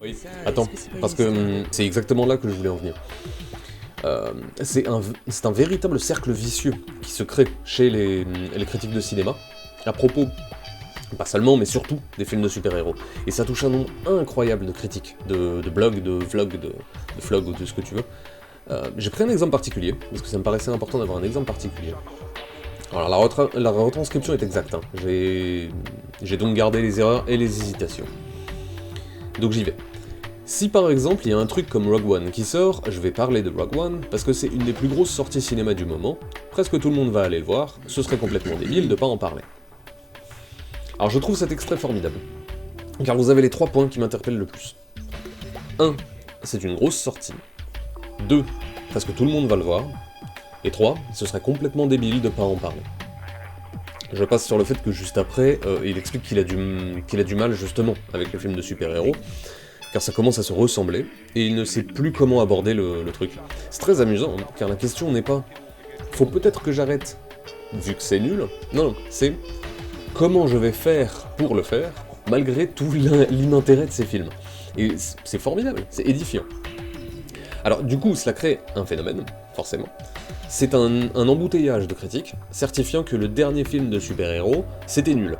Oui, attends, parce que c'est exactement là que je voulais en venir. C'est un véritable cercle vicieux qui se crée chez les critiques de cinéma, à propos, pas seulement, mais surtout, des films de super-héros. Et ça touche un nombre incroyable de critiques, de blogs, de vlogs, de vlogs, ou de ce que tu veux. J'ai pris un exemple particulier, parce que ça me paraissait important d'avoir un exemple particulier. Alors la retranscription est exacte, hein. J'ai donc gardé les erreurs et les hésitations. Donc j'y vais. Si par exemple il y a un truc comme Rogue One qui sort, je vais parler de Rogue One parce que c'est une des plus grosses sorties cinéma du moment, presque tout le monde va aller le voir, ce serait complètement débile de pas en parler. Alors je trouve cet extrait formidable, car vous avez les 3 points qui m'interpellent le plus. 1. C'est une grosse sortie. 2. Presque tout le monde va le voir. Et 3. Ce serait complètement débile de pas en parler. Je passe sur le fait que juste après, il explique qu'il a du mal justement avec les films de super-héros, car ça commence à se ressembler, et il ne sait plus comment aborder le truc. C'est très amusant, hein, car la question n'est pas « faut peut-être que j'arrête, vu que c'est nul », non, c'est « comment je vais faire pour le faire, malgré tout l'inintérêt de ces films ». Et c'est formidable, c'est édifiant. Alors du coup, cela crée un phénomène, forcément. C'est un embouteillage de critiques, certifiant que le dernier film de super-héros, c'était nul.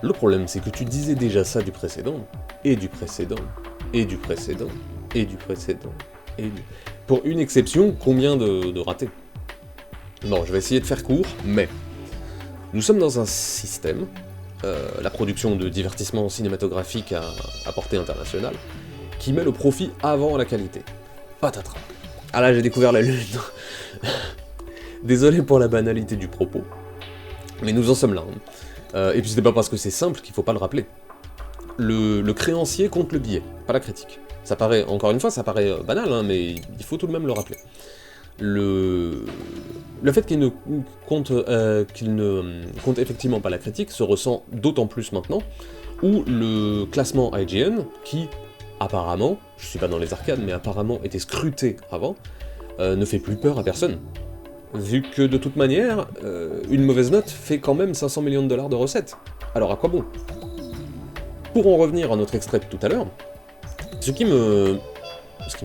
Le problème, c'est que tu disais déjà ça du précédent, et du précédent, et du précédent, et du précédent, et du... Pour une exception, combien de ratés? Bon, je vais essayer de faire court, mais... Nous sommes dans un système, la production de divertissement cinématographique à portée internationale, qui met le profit avant la qualité. Patatras. Ah là, j'ai découvert la lune. Désolé pour la banalité du propos, mais nous en sommes là. Hein. Et puis c'est pas parce que c'est simple qu'il faut pas le rappeler. Le créancier compte le billet, pas la critique. Ça paraît, encore une fois, ça paraît banal, hein, mais il faut tout de même le rappeler. Le fait qu'il ne compte effectivement pas la critique se ressent d'autant plus maintenant, où le classement IGN, qui apparemment, je suis pas dans les arcades, mais apparemment était scruté avant, ne fait plus peur à personne. Vu que de toute manière, une mauvaise note fait quand même 500 millions de dollars de recettes. Alors à quoi bon? Pour en revenir à notre extrait de tout à l'heure, ce qui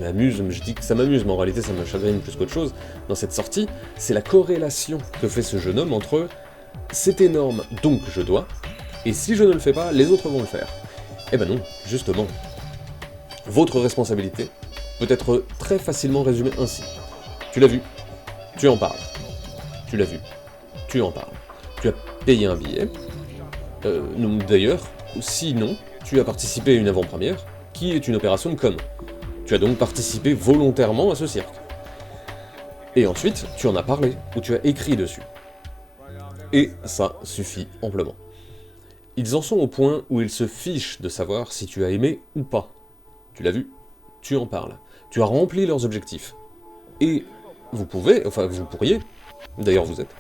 m'amuse, je dis que ça m'amuse, mais en réalité ça me chagrine plus qu'autre chose, dans cette sortie, c'est la corrélation que fait ce jeune homme entre « c'est énorme, donc je dois », et si je ne le fais pas, les autres vont le faire. Eh ben non, justement. Votre responsabilité peut être très facilement résumée ainsi. Tu l'as vu, tu en parles. Tu l'as vu, tu en parles. Tu as payé un billet. D'ailleurs, sinon, tu as participé à une avant-première, qui est une opération de com. Tu as donc participé volontairement à ce cirque. Et ensuite, tu en as parlé, ou tu as écrit dessus. Et ça suffit amplement. Ils en sont au point où ils se fichent de savoir si tu as aimé ou pas. Tu l'as vu, tu en parles. Tu as rempli leurs objectifs. Et vous pourriez, d'ailleurs vous êtes,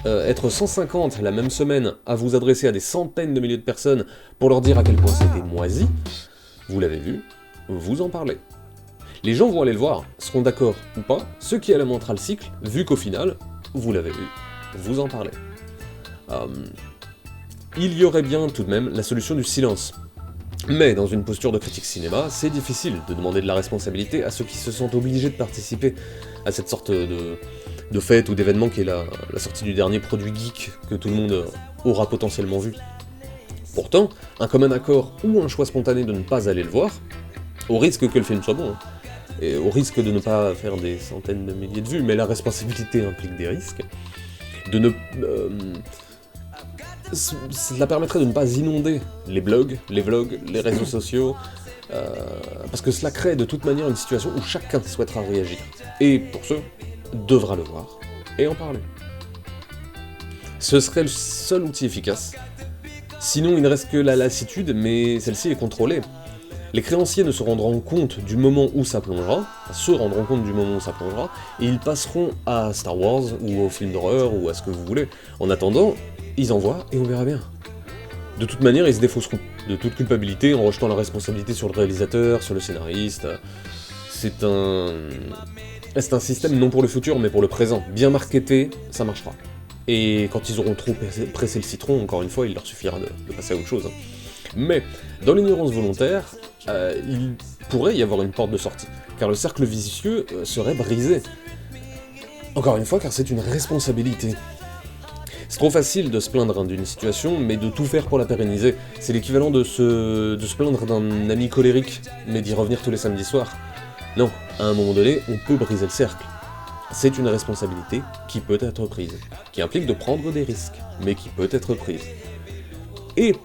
être 150 la même semaine à vous adresser à des centaines de milliers de personnes pour leur dire à quel point c'était moisi, vous l'avez vu, vous en parlez. Les gens vont aller le voir, seront d'accord ou pas, ceux qui alimentera le cycle, vu qu'au final, vous l'avez vu, vous en parlez. Il y aurait bien tout de même la solution du silence. Mais dans une posture de critique cinéma, c'est difficile de demander de la responsabilité à ceux qui se sentent obligés de participer à cette sorte de fête ou d'événement qui est la sortie du dernier produit geek que tout le monde aura potentiellement vu. Pourtant, un commun accord ou un choix spontané de ne pas aller le voir, au risque que le film soit bon, hein, et au risque de ne pas faire des centaines de milliers de vues, mais la responsabilité implique des risques, cela permettrait de ne pas inonder les blogs, les vlogs, les réseaux sociaux, parce que cela crée de toute manière une situation où chacun souhaitera réagir. Et pour ce, devra le voir et en parler. Ce serait le seul outil efficace. Sinon, il ne reste que la lassitude, mais celle-ci est contrôlée. Les créanciers ne se rendront compte du moment où ça plongera, et ils passeront à Star Wars, ou au film d'horreur, ou à ce que vous voulez. En attendant, ils envoient et on verra bien. De toute manière, ils se défausseront de toute culpabilité en rejetant la responsabilité sur le réalisateur, sur le scénariste. C'est un système non pour le futur, mais pour le présent. Bien marketé, ça marchera. Et quand ils auront trop pressé le citron, encore une fois, il leur suffira de passer à autre chose. Mais Dans l'ignorance volontaire, il pourrait y avoir une porte de sortie, car le cercle vicieux serait brisé. Encore une fois, car c'est une responsabilité. C'est trop facile de se plaindre d'une situation, mais de tout faire pour la pérenniser. C'est l'équivalent de se plaindre d'un ami colérique, mais d'y revenir tous les samedis soirs. Non, à un moment donné, on peut briser le cercle. C'est une responsabilité qui peut être prise, qui implique de prendre des risques, mais qui peut être prise. Et,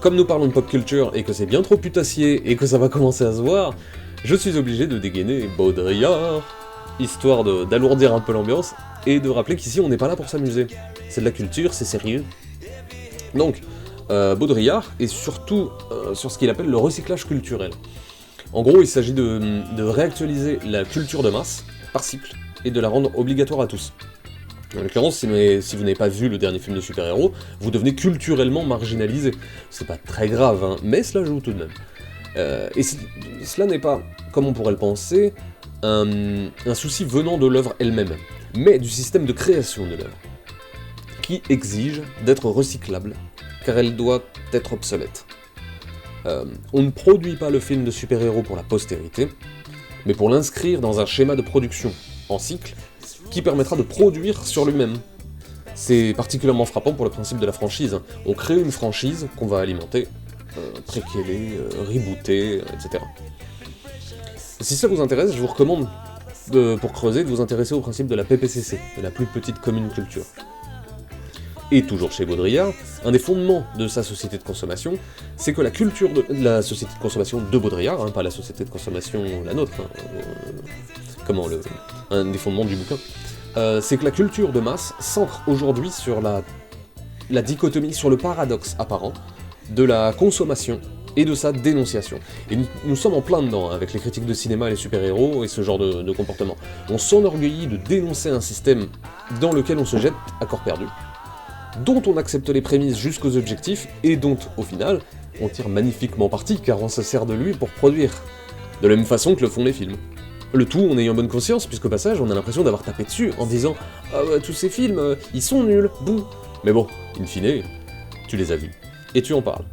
comme nous parlons de pop culture, et que c'est bien trop putassier, et que ça va commencer à se voir, je suis obligé de dégainer Baudrillard, histoire d'alourdir un peu l'ambiance, et de rappeler qu'ici on n'est pas là pour s'amuser. C'est de la culture, c'est sérieux. Donc, Baudrillard est surtout sur ce qu'il appelle le recyclage culturel. En gros, il s'agit de réactualiser la culture de masse, par cycle, et de la rendre obligatoire à tous. En l'occurrence, si vous n'avez pas vu le dernier film de super-héros, vous devenez culturellement marginalisé. C'est pas très grave, hein, mais cela joue tout de même. Et cela n'est pas, comme on pourrait le penser, un souci venant de l'œuvre elle-même, mais du système de création de l'œuvre, qui exige d'être recyclable, car elle doit être obsolète. On ne produit pas le film de super-héros pour la postérité, mais pour l'inscrire dans un schéma de production, en cycle, qui permettra de produire sur lui-même. C'est particulièrement frappant pour le principe de la franchise. On crée une franchise qu'on va alimenter, préqueler, rebooter, etc. Si ça vous intéresse, je vous recommande, pour creuser, de vous intéresser au principe de la PPCC, de la plus petite commune culture. Et toujours chez Baudrillard, un des fondements de sa société de consommation, c'est que la culture de la société de consommation de Baudrillard, hein, pas la société de consommation la nôtre, un des fondements du bouquin, c'est que la culture de masse s'ancre aujourd'hui sur la dichotomie, sur le paradoxe apparent de la consommation et de sa dénonciation. Et nous sommes en plein dedans, hein, avec les critiques de cinéma et les super-héros et ce genre de comportement. On s'enorgueillit de dénoncer un système dans lequel on se jette à corps perdu, dont on accepte les prémices jusqu'aux objectifs, et dont, au final, on tire magnifiquement parti, car on se sert de lui pour produire. De la même façon que le font les films. Le tout en ayant bonne conscience, puisqu'au passage, on a l'impression d'avoir tapé dessus, en disant « Ah bah, tous ces films, ils sont nuls, bouh !» Mais bon, in fine, tu les as vus, et tu en parles.